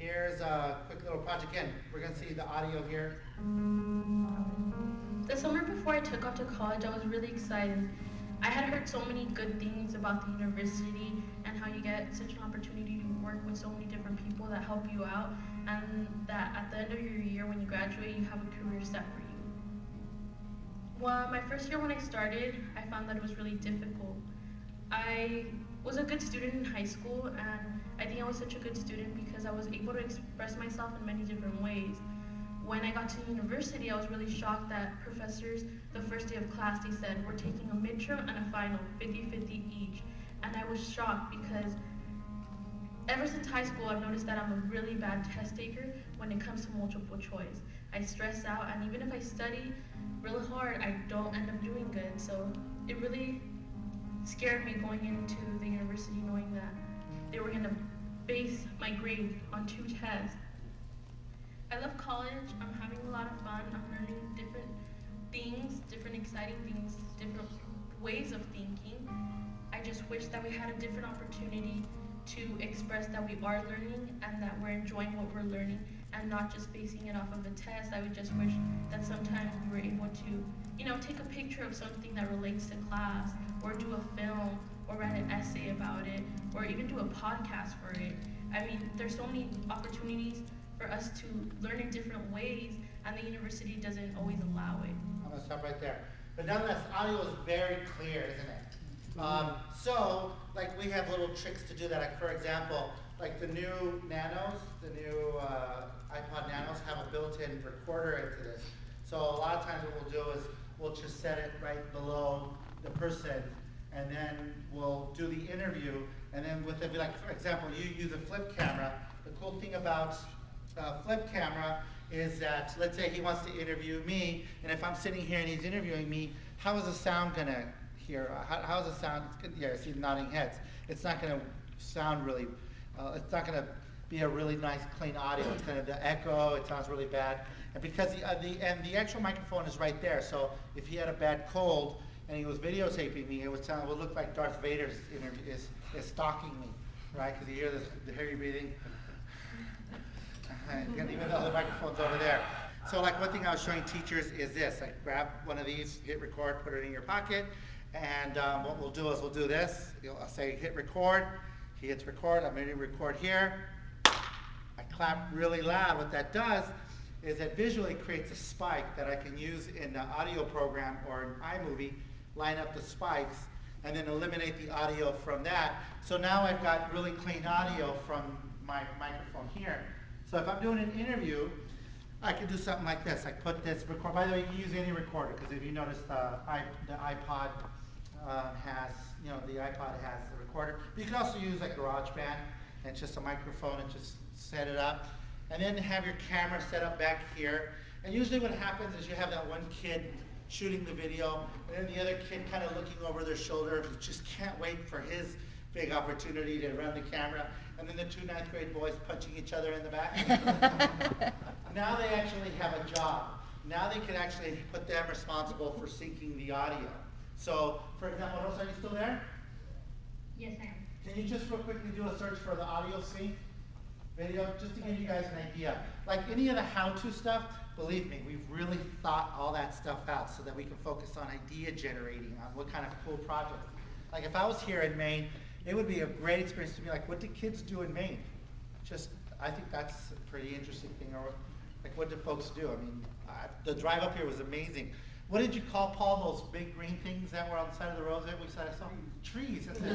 here's a quick little project. Again, we're going to see the audio here. The summer before I took off to college, I was really excited. I had heard so many good things about the university and how you get such an opportunity to work with so many different people that help you out, and that at the end of your year when you graduate, you have a career set for you. Well, my first year when I started, I found that it was really difficult. I was a good student in high school, and I think I was such a good student because I was able to express myself in many different ways. When I got to university, I was really shocked that professors, the first day of class, they said, we're taking a midterm and a final, 50-50 each. And I was shocked because ever since high school, I've noticed that I'm a really bad test taker when it comes to multiple choice. I stress out, and even if I study really hard, I don't end up doing good. So it really scared me going into the university knowing that they were going to base my grade on two tests. I love college. I'm having a lot of fun. I'm learning different things, different exciting things, different ways of thinking. I just wish that we had a different opportunity to express that we are learning and that we're enjoying what we're learning and not just basing it off of a test. I would just wish that sometimes we were able to, take a picture of something that relates to class or do a film or write an essay about it or even do a podcast for it. I mean, there's so many opportunities for us to learn in different ways, and the university doesn't always allow it. I'm going to stop right there. But nonetheless, audio is very clear, isn't it? So, like, we have little tricks to do that. Like, for example, like the new Nanos, the new iPod Nanos have a built-in recorder into this. So a lot of times what we'll do is we'll just set it right below the person, and then we'll do the interview, and then with it, like, for example, you use a flip camera. The cool thing about flip camera is that, let's say he wants to interview me, and if I'm sitting here and he's interviewing me, how is the sound going to hear? How's the sound? Yeah, I see nodding heads. It's not going to sound really, it's not going to be a really nice, clean audio. It's going to echo, it sounds really bad. And because the actual microphone is right there, so if he had a bad cold and he was videotaping me, it would look like Darth Vader is stalking me, right? Because you hear the heavy breathing. Even though the microphone's over there. So like one thing I was showing teachers is this, like grab one of these, hit record, put it in your pocket, and what we'll do is we'll do this. I'll say hit record, he hits record, I'm going to record here. I clap really loud. What that does is it visually creates a spike that I can use in the audio program or in iMovie, line up the spikes, and then eliminate the audio from that. So now I've got really clean audio from my microphone here. So if I'm doing an interview, I can do something like this. I put this record. By the way, you can use any recorder because if you notice the iPod has, the iPod has the recorder. But you can also use like GarageBand, and it's just a microphone and just set it up. And then have your camera set up back here. And usually what happens is you have that one kid shooting the video, and then the other kid kind of looking over their shoulder who just can't wait for his big opportunity to run the camera. And then the two ninth grade boys punching each other in the back. Now they actually have a job. Now they can actually put them responsible for syncing the audio. So, for example, Rosa, are you still there? Yes, I am. Can you just real quickly do a search for the audio sync video, just to give you guys an idea? Like any of the how-to stuff, believe me, we've really thought all that stuff out so that we can focus on idea generating, on what kind of cool projects. Like if I was here in Maine, it would be a great experience to be like, what do kids do in Maine? I think that's a pretty interesting thing. Or like, what do folks do? I mean, the drive up here was amazing. What did you call, Paul, those big green things that were on the side of the road that we saw? Trees. That's it.